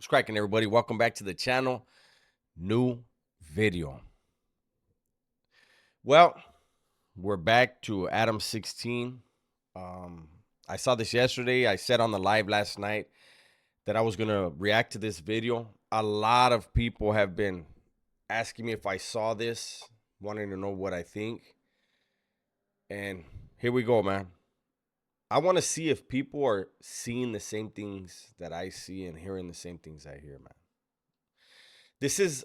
What's cracking, everybody? Welcome back to the channel. New video. Well, we're back to Adam16. I saw this yesterday. I said on the live last night that I was going to react to this video. A lot of people have been asking me if I saw this, wanting to know what I think. And here we go, man. I want to see if people are seeing the same things that I see and hearing the same things I hear, man. This is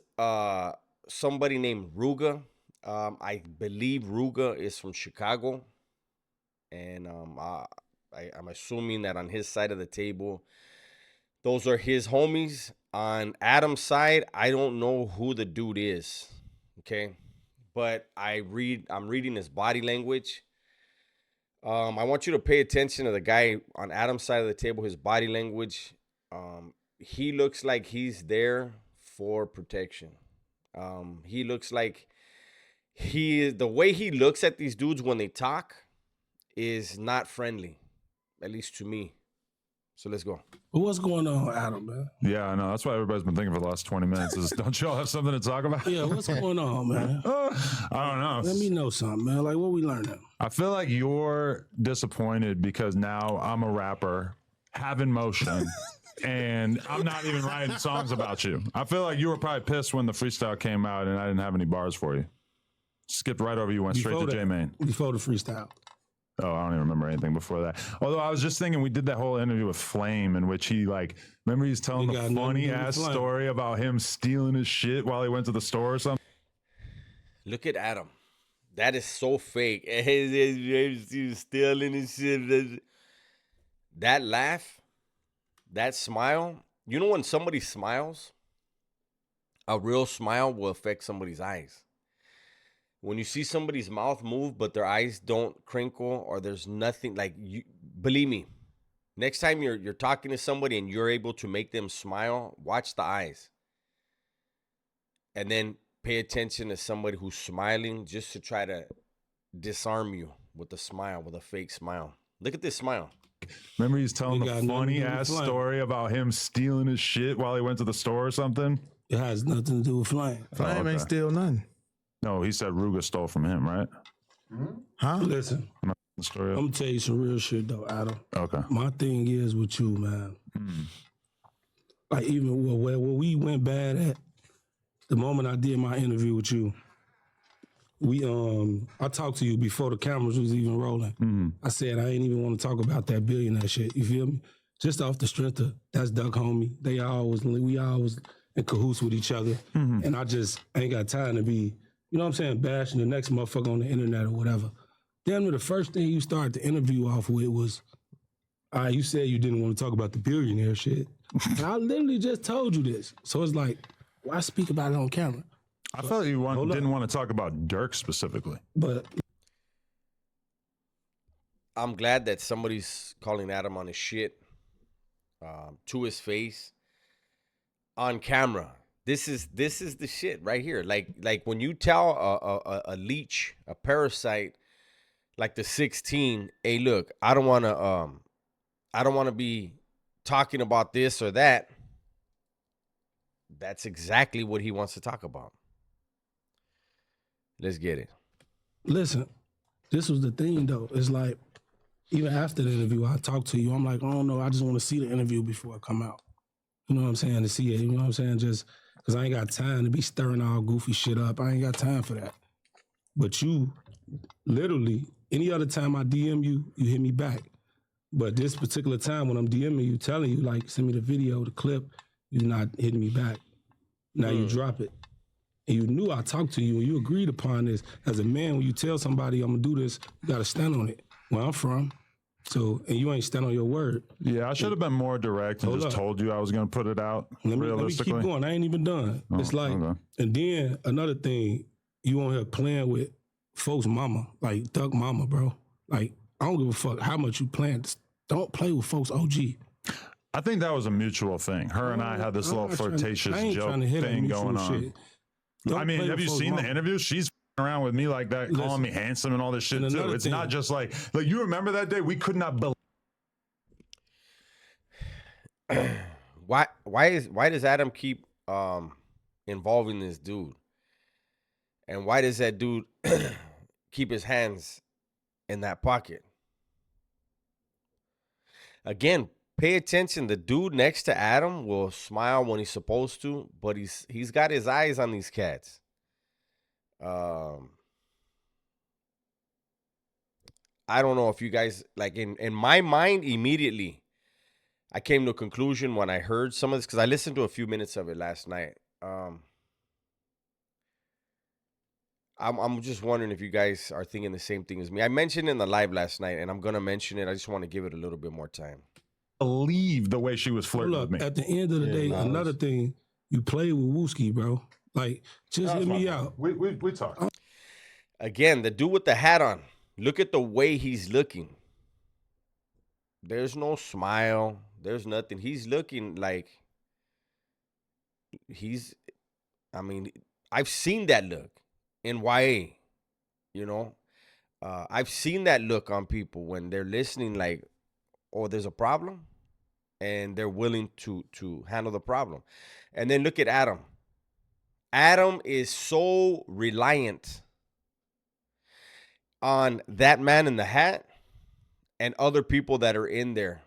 somebody named Ruga. I believe Ruga is from Chicago. And I'm assuming that on his side of the table, those are his homies. On Adam's side, I don't know who the dude is, okay? But I'm reading his body language. I want you to pay attention to the guy on Adam's side of the table, his body language. He looks like he's there for protection. He looks like the way he looks at these dudes when they talk is not friendly, at least to me. So let's go. What's going on, Adam, man? Yeah, I know. That's what everybody's been thinking for the last 20 minutes is, don't y'all have something to talk about? Yeah, what's going on, man? I don't know. Let me know something, man. Like, what we learning? I feel like you're disappointed because now I'm a rapper, having motion, and I'm not even writing songs about you. I feel like you were probably pissed when the freestyle came out and I didn't have any bars for you. Skipped right over you, went straight to J-Main. Before the freestyle. Oh, I don't even remember anything before that. Although I was just thinking we did that whole interview with Flame in which he remember he's telling the funny ass story about him stealing his shit while he went to the store or something. Look at Adam. That is so fake. He's stealing his shit. That laugh, that smile. You know when somebody smiles, a real smile will affect somebody's eyes. When you see somebody's mouth move, but their eyes don't crinkle or there's nothing, believe me, next time you're talking to somebody and you're able to make them smile, watch the eyes. And then pay attention to somebody who's smiling just to try to disarm you with a smile, with a fake smile. Look at this smile. Remember he's telling the funny ass story about him stealing his shit while he went to the store or something? It has nothing to do with Flame. Flame ain't steal nothing. No, he said Ruga stole from him, right? Huh? Listen, I'm gonna tell you some real shit though, Adam. Okay. My thing is with you, man. Like even where we went bad at, the moment I did my interview with you, I talked to you before the cameras was even rolling. I said I ain't even want to talk about that billionaire shit. You feel me? Just off the strength of that's Duck homie. We always in cahoots with each other, and I just ain't got time to be. You know what I'm saying? Bashing the next motherfucker on the internet or whatever. Then the first thing you started the interview off with was, you said you didn't want to talk about the billionaire shit. And I literally just told you this. So it's like, why speak about it on camera? I felt you didn't want to talk about Dirk specifically. But I'm glad that somebody's calling Adam on his shit to his face on camera. This is the shit right here. Like when you tell a leech, a parasite, like the 16, hey, look, I don't want to be talking about this or that. That's exactly what he wants to talk about. Let's get it. Listen, this was the thing though. It's like, even after the interview, I talked to you. I'm like, I don't know. I just want to see the interview before I come out. You know what I'm saying? To see it. You know what I'm saying? Just because I ain't got time to be stirring all goofy shit up. I ain't got time for that. But you, literally, any other time I DM you, you hit me back. But this particular time when I'm DMing you, telling you, like, send me the video, the clip, you're not hitting me back. Now you drop it. And you knew I talked to you and you agreed upon this. As a man, when you tell somebody I'm gonna do this, you gotta stand on it. Where I'm from. So, and you ain't stand on your word. Yeah, I should have been more direct and just told you I was going to put it out realistically. Let me keep going. I ain't even done. It's like, and then another thing, you on here playing with folks' mama, like Duck mama, bro. Like, I don't give a fuck how much you playing. Don't play with folks' OG. I think that was a mutual thing. Her and I had this little flirtatious joke thing going on. I mean, have you seen the interview? She's around with me like that, calling me handsome and all this shit too. It's not just like you remember that day? We could not believe. why does Adam keep involving this dude? And why does that dude keep his hands in that pocket? Again, pay attention. The dude next to Adam will smile when he's supposed to, but he's got his eyes on these cats. I don't know if you guys like in my mind immediately I came to a conclusion when I heard some of this because I listened to a few minutes of it last night. I'm just wondering if you guys are thinking the same thing as me. I mentioned in the live last night, and I'm gonna mention it. I just want to give it a little bit more time. Believe the way she was flirting with me. At the end of the day, another thing, you play with Wooski, bro. Like, just hit me out. We talk. Again, the dude with the hat on. Look at the way he's looking. There's no smile. There's nothing. He's looking like I've seen that look in YA, you know. I've seen that look on people when they're listening like, oh, there's a problem, and they're willing to handle the problem. And then look at Adam. Adam is so reliant on that man in the hat and other people that are in there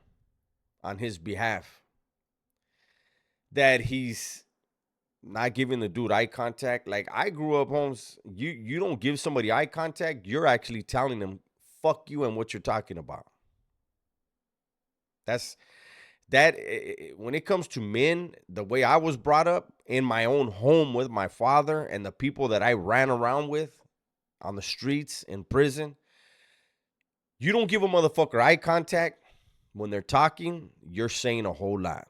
on his behalf that he's not giving the dude eye contact. Like, I grew up, Holmes, you don't give somebody eye contact, you're actually telling them fuck you and what you're talking about. When it comes to men, the way I was brought up in my own home with my father and the people that I ran around with on the streets, in prison, you don't give a motherfucker eye contact when they're talking, you're saying a whole lot.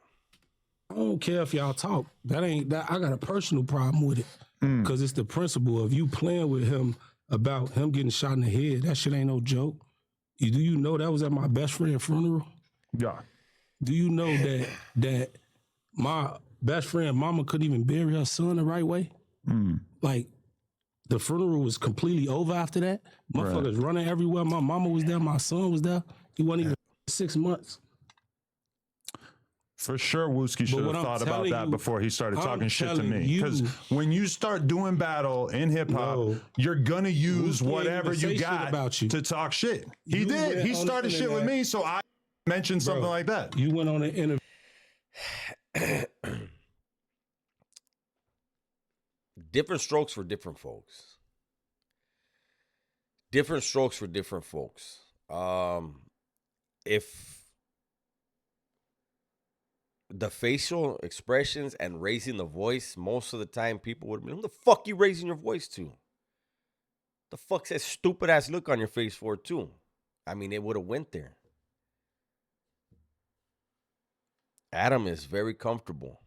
I don't care if y'all talk. I got a personal problem with it. Because it's the principle of you playing with him about him getting shot in the head. That shit ain't no joke. Do you know that was at my best friend's funeral? Yeah. Do you know that my best friend mama couldn't even bury her son the right way? Like, the funeral was completely over after that. Motherfuckers running everywhere. My mama was there. My son was there. He wasn't even 6 months. For sure, Wooski should have thought about that before he started talking shit to me. Because when you start doing battle in hip hop, you're gonna use whatever you got to talk shit. He did. He started shit with me, so I mentioned something like that. You went on an interview. Different strokes for different folks. Different strokes for different folks. If the facial expressions and raising the voice, most of the time people would be, who the fuck you raising your voice to? The fuck's that stupid ass look on your face for too? I mean, it would have went there. Adam is very comfortable.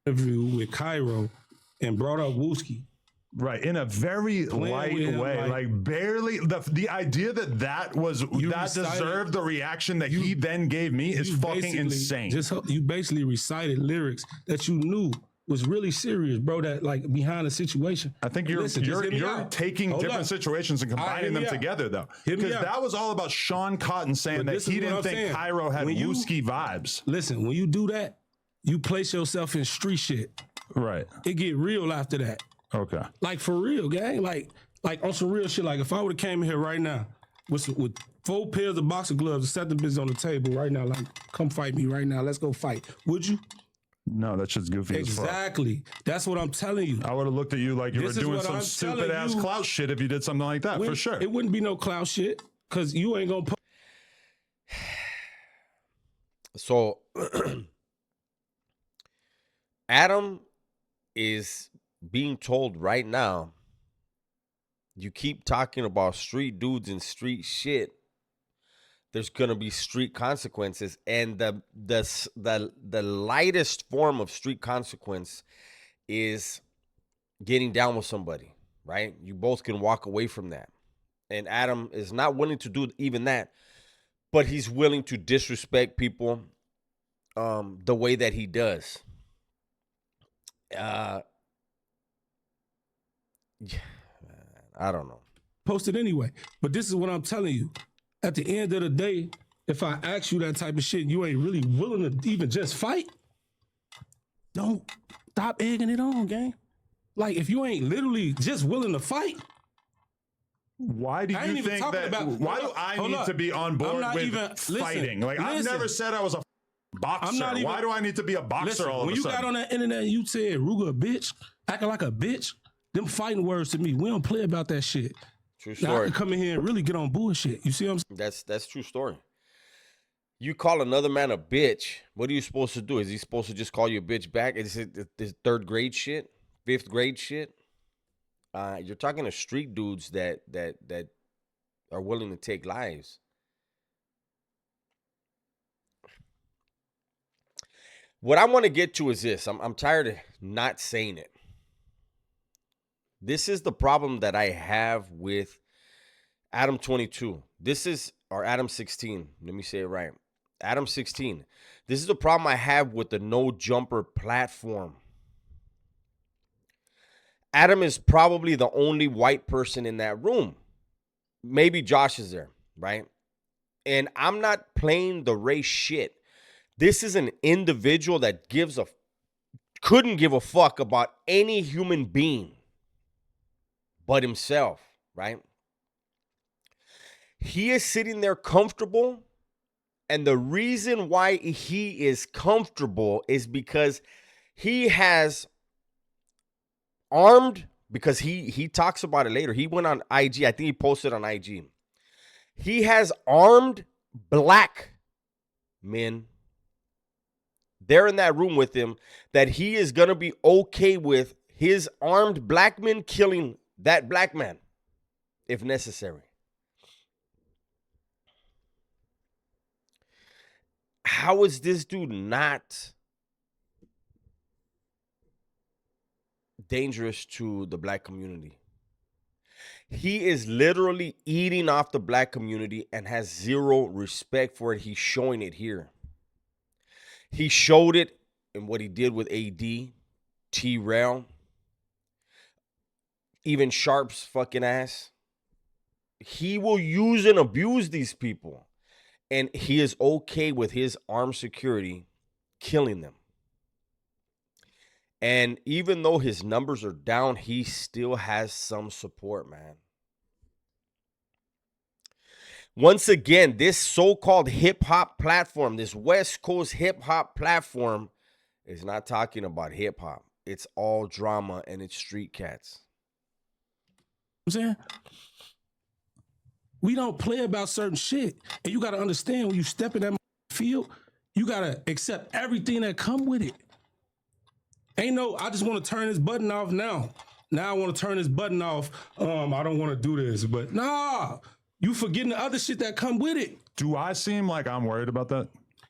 Interview with Cairo and brought up Wooski. Right, in a very light way, like barely. The idea that deserved the reaction that he then gave me is fucking insane. You basically recited lyrics that you knew was really serious, bro. That like behind the situation. I think you're taking different situations and combining them together, though, because that was all about Sean Cotton saying that he didn't think Cairo had Wooski vibes. Listen, when you do that, you place yourself in street shit. Right. It get real after that. Okay. Like for real, gang. Like on some real shit. Like if I would have came in here right now with 4 pairs of boxing gloves and set the business on the table right now, like, come fight me right now. Let's go fight. Would you? No, that shit's goofy Exactly. That's what I'm telling you. I would have looked at you like you were doing some stupid ass clout shit if you did something like that, for sure. It wouldn't be no clout shit because you ain't gonna So Adam is being told right now, you keep talking about street dudes and street shit, there's gonna be street consequences, and the lightest form of street consequence is getting down with somebody, right? You both can walk away from that, and Adam is not willing to do even that, but he's willing to disrespect people the way that he does. I don't know. Post it anyway. But this is what I'm telling you. At the end of the day, if I ask you that type of shit, you ain't really willing to even just fight. Don't stop egging it on, gang. Like, if you ain't literally just willing to fight, why do I ain't you even think talking that? about- Why do hold I up, need to be on board not with even- listen, fighting? Like I've listen. never said I was a boxer. not even- Why do I need to be a boxer listen, all of when a you sudden? got on that internet and you said Ruger a bitch, acting like a bitch, them fighting words to me. We don't play about that shit. True Now I story. can come in here and really get on bullshit. You see what I'm saying? That's true story. You call another man a bitch, what are you supposed to do? Is he supposed to just call you a bitch back? Is it this third grade shit? Fifth grade shit? You're talking to street dudes that are willing to take lives. What I want to get to is this. I'm tired of not saying it. This is the problem that I have with Adam22. This is, or Adam16. Let me say it right. Adam16. This is the problem I have with the no jumper platform. Adam is probably the only white person in that room. Maybe Josh is there, right? And I'm not playing the race shit. This is an individual that couldn't give a fuck about any human being but himself, right? He is sitting there comfortable, and the reason why he is comfortable is because he has armed, because he talks about it later. He went on IG. I think he posted on IG. He has armed black men there in that room with him that he is going to be okay with his armed black men killing that black man if necessary. How is this dude not dangerous to the black community? He is literally eating off the black community and has zero respect for it. He's showing it here. He showed it in what he did with AD, T-Rail, even Sharp's fucking ass. He will use and abuse these people. And he is okay with his armed security killing them. And even though his numbers are down, he still has some support, man. Once again, this so-called hip-hop platform, this West Coast hip-hop platform is not talking about hip-hop. It's all drama and it's street cats. I'm saying? We don't play about certain shit. And you got to understand, when you step in that field, you got to accept everything that come with it. Ain't no, I just want to turn this button off now. Now I want to turn this button off. I don't want to do this. But nah, you forgetting the other shit that come with it. Do I seem like I'm worried about that?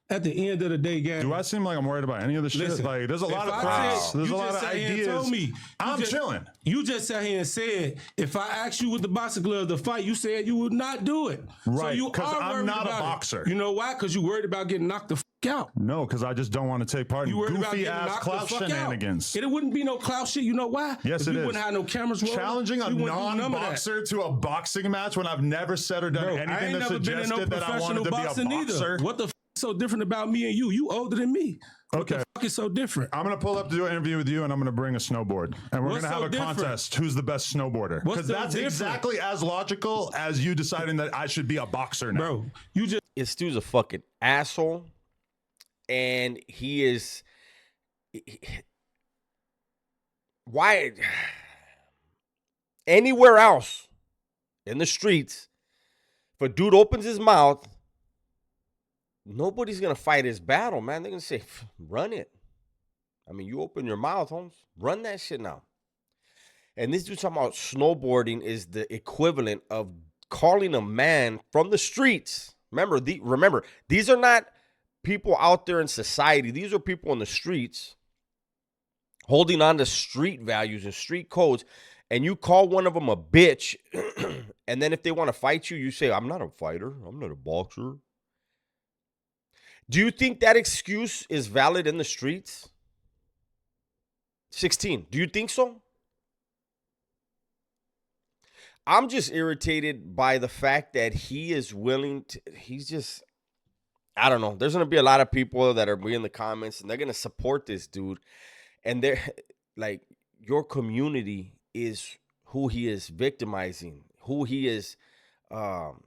At the end of the day, gang. Do I seem like I'm worried about any of the shit? Listen, Like, there's a lot of I thoughts. said- There's you a lot just of sat here and ideas. told me. I'm chilling. You just sat here and said, if I asked you with the boxing gloves to fight, you said you would not do it. So Right, you 'cause are I'm worried not a about it. boxer. You know why? Because you worried about getting knocked the fuck out. No, because I just don't want to take part in You worried about goofy getting ass knocked clout the fuck shenanigans. out. It wouldn't be no clout shit. You know why? Yes, it we is. wouldn't have no cameras rolling. Challenging a We wouldn't do none of that. non-boxer to a boxing match when I've never said or done Bro, I anything ain't that never been in no suggested that I wanted professional to be a boxing boxer. either. What the f so different about me and you? You older than me. What Okay. the fuck is so different? I'm going to pull up to do an interview with you and I'm going to bring a snowboard. And we're going What's to have so a different? contest. Who's the best snowboarder? What's Because so that's different? exactly as logical as you deciding that I should be a boxer now. Bro, you just This dude's a fucking asshole. And he is... Why? Anywhere else in the streets, if a dude opens his mouth, nobody's going to fight his battle, man. They're going to say, run it. I mean, you open your mouth, Holmes. Run that shit now. And this dude talking about snowboarding is the equivalent of calling a man from the streets. Remember, these are not people out there in society. These are people in the streets holding on to street values and street codes. And you call one of them a bitch. And then if they want to fight you, you say, I'm not a fighter. I'm not a boxer. Do you think that excuse is valid in the streets? 16. Do you think so? I'm just irritated by the fact that he is willing to, he's just, I don't know. There's going to be a lot of people that are in the comments and they're going to support this dude. And they're like, your community is who he is victimizing, who he is. Um,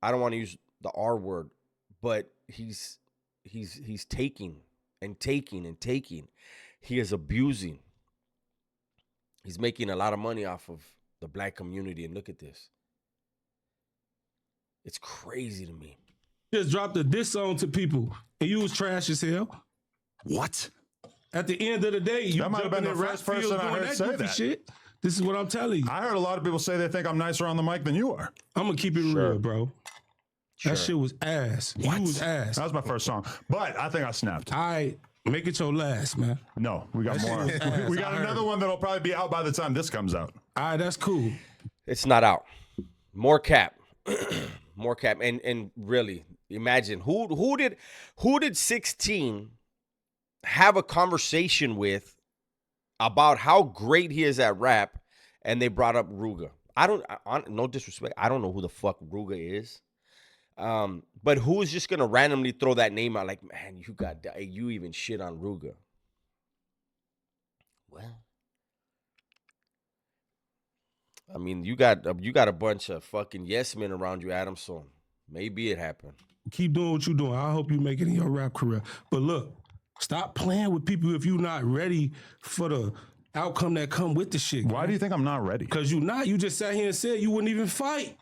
I don't want to use the R word, but he's taking and taking and taking. He is abusing. He's making a lot of money off of the black community. And look at this. It's crazy to me. Just dropped a diss song to people, and you was trash as hell. What? At the end of the day, you That might have been the rap first person fields I doing heard say goofy that. shit. This is what I'm telling you. I heard a lot of people say they think I'm nicer on the mic than you are. I'm gonna keep it Sure. real, bro. Sure. That shit was ass. What? You was ass. That was my first song, but I think I snapped. All right, make it your last, man. No, we got more. ass. We got I another heard. one that'll probably be out by the time this comes out. All right, that's cool. It's not out. More cap. More cap. And really, imagine who did 16 have a conversation with about how great he is at rap, and they brought up Ruga. No disrespect, I don't know who the fuck Ruga is. But who's just gonna randomly throw that name out like, man, you even shit on Ruga? Well, I mean, you got a bunch of fucking yes men around you, Adam. So maybe it happened. Keep doing what you're doing. I hope you make it in your rap career. But look, stop playing with people if you're not ready for the outcome that come with the shit. Why do you think I'm not ready? Because you're not. You just sat here and said you wouldn't even fight.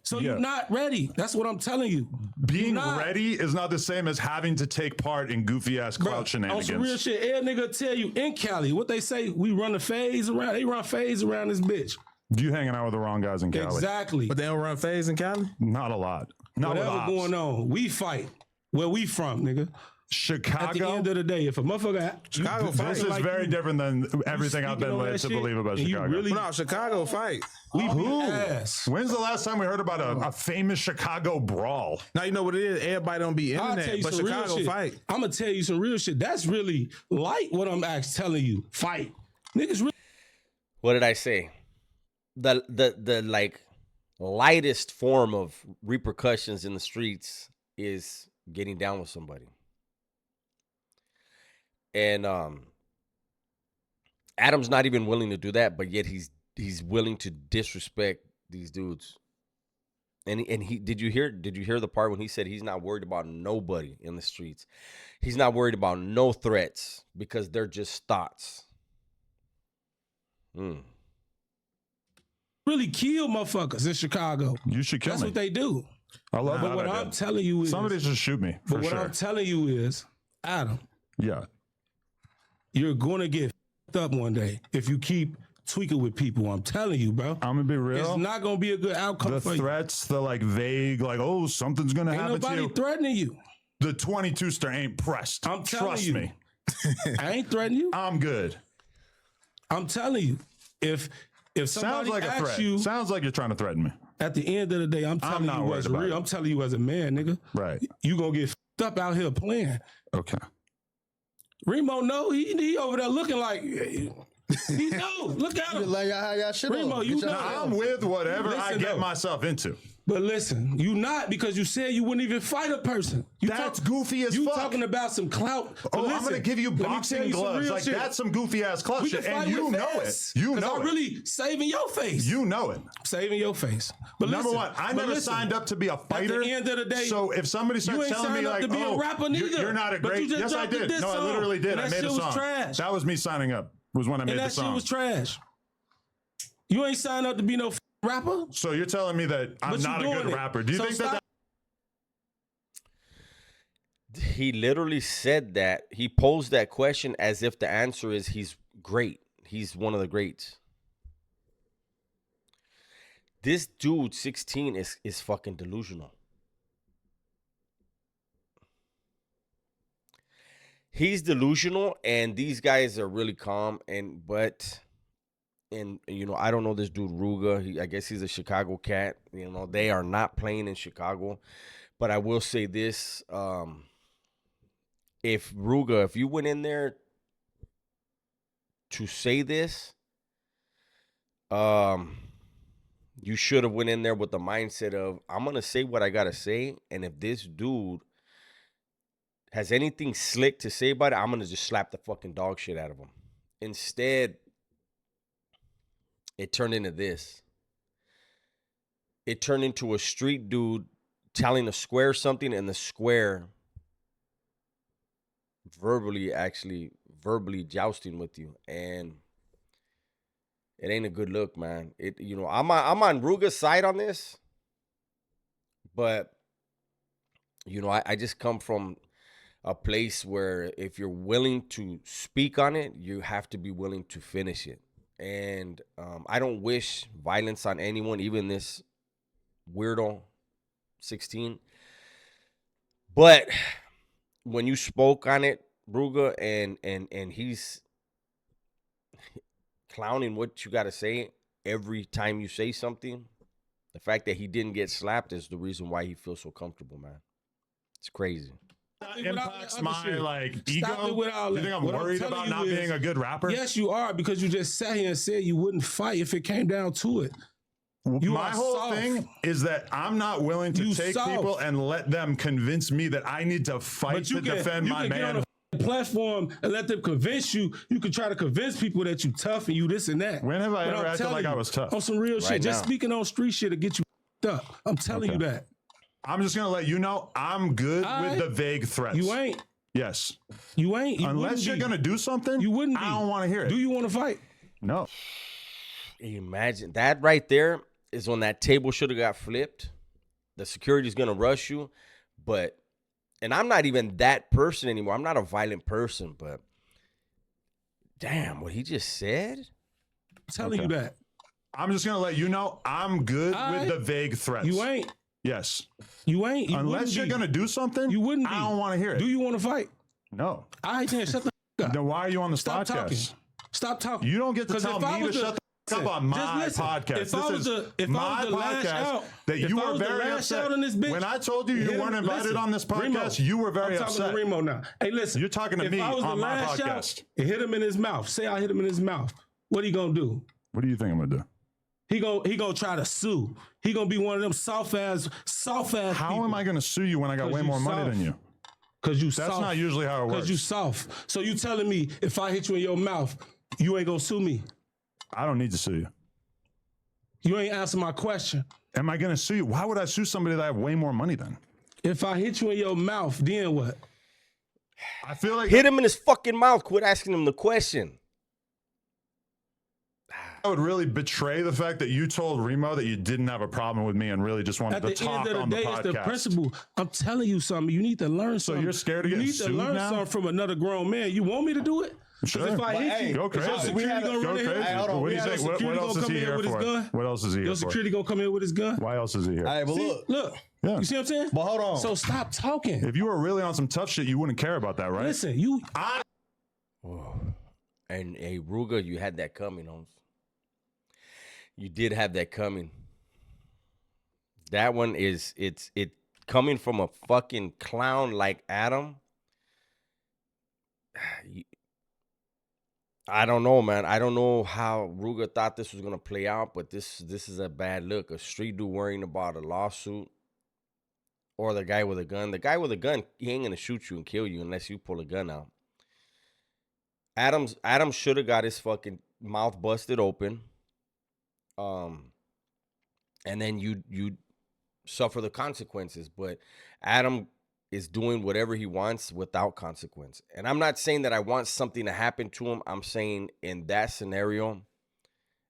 So Yeah. you're not ready. That's what I'm telling you. Being not. ready is not the same as having to take part in goofy ass Bro, clout on shenanigans. some real shit, every nigga tell you in Cali, what they say, we run a phase around. They run phase around this bitch. You hanging out with the wrong guys in Cali? Exactly. But they don't run phase in Cali? Not a lot. Not with Whatever ops. going on, we fight. Where we from, nigga? At the Chicago. end of the day, if a motherfucker, Chicago fight. This is like very you- different than everything I've speaking been on led that to shit, believe about and you Chicago. really- No, Chicago fight. we beat Who? ass. When's the last time we heard about a famous Chicago brawl? Now you know what it is. Everybody don't be I'll tell internet, you but some real Chicago shit. fight. I'm gonna tell you some real shit. That's really light. What I'm actually telling you, fight, niggas. Really What did I say? The like lightest form of repercussions in the streets is getting down with somebody. And Adam's not even willing to do that, but yet he's willing to disrespect these dudes. And he did you hear the part when he said he's not worried about nobody in the streets? He's not worried about no threats because they're just thoughts. really kill motherfuckers in Chicago. You should kill That's me. what they do. I love But that what idea. I'm telling you is, Somebody should shoot me for but what sure. I'm telling you is, Adam, Yeah. you're gonna get f***ed up one day if you keep tweaking with people. I'm telling you, bro. I'm gonna be real. It's not gonna be a good outcome The for threats, the like vague, like, oh, something's gonna you. Ain't happen to nobody you. threatening you. The 22-ster ain't pressed. I'm telling Trust you. me. I ain't threatening you. I'm good. I'm telling you. If Sounds somebody like a asks threat. you Sounds like you're trying to threaten me. at the end of the day, I'm telling not you worried what's about real. it. I'm telling you as a man, nigga. Right. You gonna get f***ed up out here playing. Okay. Remo, no, he over there looking like he know. Look at him. Like how y'all shit Remo, on. you Get your- know. I'm with whatever I Listen, get though. myself into. But listen, you not because you said you wouldn't even fight a person. You That's goofy as you fuck. talking about some clout. But Oh, I'm listen, gonna give you let me tell boxing you some gloves. real Like shit. that's some goofy ass club We shit, can and fight you with know fists, it. You 'cause know I'm it. really saving your face. You know it. Saving your face. But Number listen, one, I but never listen, signed up to be a fighter. At the end of the day, so if somebody you starts ain't telling me signed up like, to be a "Oh, rapper neither, you're not a but great," you just yes, I dropped a did. diss No, I song, literally did. and I that made a shit was song. trash. That was me signing up. Was when I made and the that shit song. was trash. You ain't signed up to be no rapper. So you're telling me that I'm But you not a doing good it. rapper? Do you So think that? stop- He literally said that. He posed that question as if the answer is he's great. He's one of the greats. This dude, 16, is fucking delusional. He's delusional, and these guys are really calm. And you know, I don't know this dude Ruga. I guess he's a Chicago cat. You know, they are not playing in Chicago. But I will say this: if you went in there to say this, you should have went in there with the mindset of, I'm gonna say what I gotta say, and if this dude has anything slick to say about it, I'm gonna just slap the fucking dog shit out of him. Instead, it turned into this. It turned into a street dude telling the square something, and the square verbally jousting with you, and it ain't a good look, man. I'm on Ruga's side on this, but I just come from a place where if you're willing to speak on it, you have to be willing to finish it. And I don't wish violence on anyone, even this weirdo 16. But when you spoke on it, Ruga, and he's clowning what you got to say every time you say something, the fact that he didn't get slapped is the reason why he feels so comfortable, man. It's crazy. Impacts my ego. You think I'm worried about not being a good rapper? Yes, you are, because you just sat here and said you wouldn't fight if it came down to it. My whole thing is that I'm not willing to take people and let them convince me that I need to fight to defend my man. Get on a platform and let them convince you. You can try to convince people that you tough and you this and that. When have I ever acted like I was tough? On some real shit. Just speaking on street shit to get you up. I'm telling you that. I'm just gonna let you know I'm good with the vague threats. You ain't. Yes. You ain't. Unless you're gonna do something, you wouldn't. I don't want to hear it. Do you want to fight? No. Imagine that right there is when that table should have got flipped. The security's gonna rush you, and I'm not even that person anymore. I'm not a violent person, but damn, what he just said. I'm telling you that. I'm just gonna let you know I'm good with the vague threats. You ain't. Yes. You ain't. Unless you're gonna do something, you wouldn't. I don't want to hear it. Do you want to fight? No. I ain't shut the fuck up. Then why are you on the Stop podcast? talking. Stop talking. You don't get to tell me to shut the fuck up on my podcast. This is my podcast that you were very upset. When I told you you weren't invited on this podcast, you were very upset. I'm talking to Remo now. Hey, listen. You're talking to me on my podcast. And hit him in his mouth. Say I hit him in his mouth. What he gonna do? What do you think I'm gonna do? He gonna try to sue. He gonna be one of them soft ass How people. am I gonna sue you when I got way more money than you? Because you soft. That's not usually how it works. Because you soft. So you telling me if I hit you in your mouth, you ain't gonna sue me? I don't need to sue you. You ain't answer my question. Am I gonna sue you? Why would I sue somebody that I have way more money than? If I hit you in your mouth, then what? I feel like hit him in his fucking mouth. Quit asking him the question. I would really betray the fact that you told Remo that you didn't have a problem with me and really just wanted to talk on the podcast. It's the principle. I'm telling you something. You need to learn something. So you're scared to get sued now? You need to learn something from another grown man. You want me to do it? Sure. If I hit you, go crazy. Your security gonna run in here? What do you think? What else is he here for? What else is he here for? Your security gonna come in with his gun? Why else is he here? All right, but Look. Yeah. You see what I'm saying? But hold on. So stop talking. If you were really on some tough shit, you wouldn't care about that, right? Listen, And hey, Ruga, you had that coming, Holmes. You did have that coming. That one is it coming from a fucking clown like Adam. I don't know, man. I don't know how Ruga thought this was gonna play out, but this is a bad look. A street dude worrying about a lawsuit, or the guy with a gun. The guy with a gun, he ain't gonna shoot you and kill you unless you pull a gun out. Adam should have got his fucking mouth busted open. And then you suffer the consequences. But Adam is doing whatever he wants without consequence. And I'm not saying that I want something to happen to him. I'm saying in that scenario,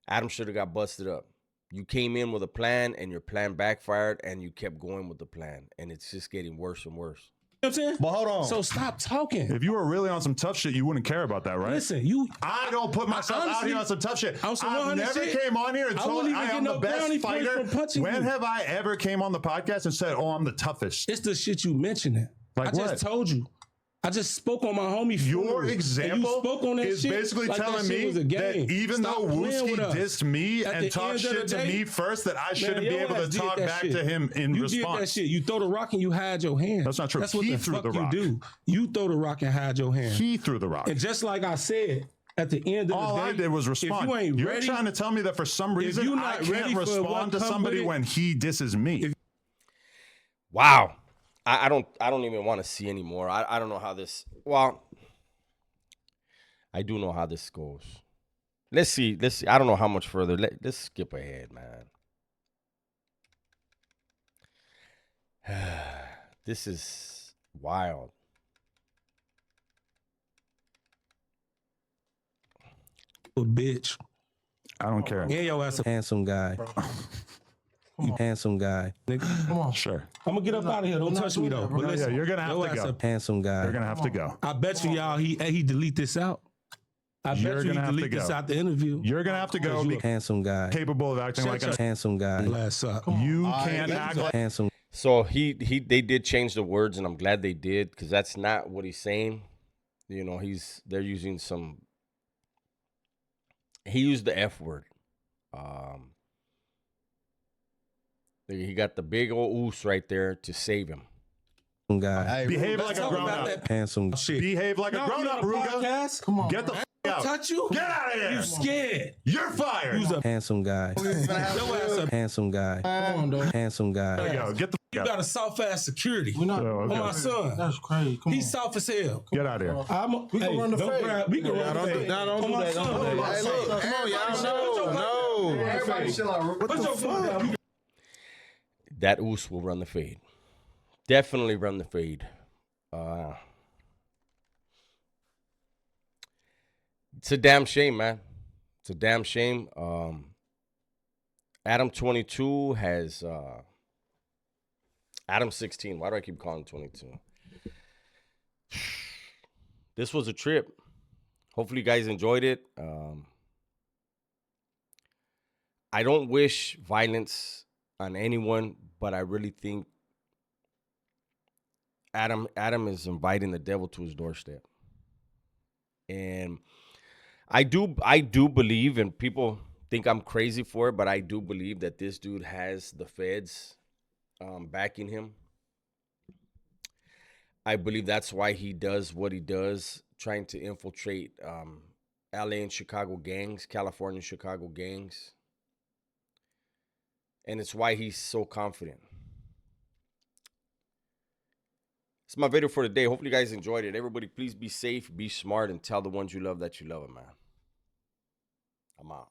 Adam should have got busted up. You came in with a plan and your plan backfired and you kept going with the plan. And it's just getting worse and worse. You know what I'm saying? But hold on. So stop talking. If you were really on some tough shit, you wouldn't care about that, right? Listen, I don't put myself out here on some tough shit. I never came on here and told I am the best fighter. When have I ever came on the podcast and said, "Oh, I'm the toughest"? It's the shit you mentioning. Like I just told you. I just spoke on my homie. Your example is basically telling me that even though Wooski dissed me and talked shit to me first, that I shouldn't be able to talk back to him in response. You did that shit. You throw the rock and you hide your hand. That's not true. That's what the fuck you do. You throw the rock and hide your hand. He threw the rock. And just like I said, at the end of the day, all I did was respond. You're trying to tell me that for some reason I can't respond to somebody when he disses me. Wow. I don't even want to see anymore. I don't know how this. Well, I do know how this goes. Let's see. I don't know how much further. Let's skip ahead, man. This is wild. A bitch. I don't care. Yeah, yo ass a Handsome guy. You handsome guy. nigga. Come on. Sure. I'm gonna get up out of here. Don't touch me though. But Yeah, listen, you're gonna have yo to ass go. a- Handsome guy. You're gonna have to go. I bet you y'all he delete this out. I You're bet you he gonna have to delete this go. out the interview. You're gonna have to go. Be Handsome guy. capable of acting like Shut a. Handsome guy. Glass up. You can't act like. Handsome. So they did change the words, and I'm glad they did, because that's not what he's saying. You know, they're using some. He used the F word. He got the big old oos right there to save him. Guy. Behave like a grown up. Handsome. Shit. Behave like a grown up, Ruga. Podcast? Come on. Get the out. Touch you? Get out of here. You scared? You're fired. Use a Handsome guy. yo ass a Handsome guy. come on, dog. Handsome There guy. you go. Get the You out. got a soft ass security. We're not. So, On okay. my son. That's crazy. Come He's soft as hell. Get out of here. We can run the don't fade. grab- We can Nah, run don't the do- fade. nah, don't On do my that, don't son. do that. On my Hey, son. look, come on, y'all. No. Everybody chill out. Put your foot down. That oos will run the fade. Definitely run the fade. It's a damn shame, man. It's a damn shame. Adam22 has Adam16. Why do I keep calling him 22? This was a trip. Hopefully you guys enjoyed it. I don't wish violence on anyone, but I really think Adam is inviting the devil to his doorstep. And I do believe, and people think I'm crazy for it, but I do believe that this dude has the feds backing him. I believe that's why he does what he does, trying to infiltrate LA and Chicago gangs, California and Chicago gangs. And it's why he's so confident. It's my video for today. Hopefully you guys enjoyed it. Everybody, please be safe, be smart, and tell the ones you love that you love them, man. I'm out.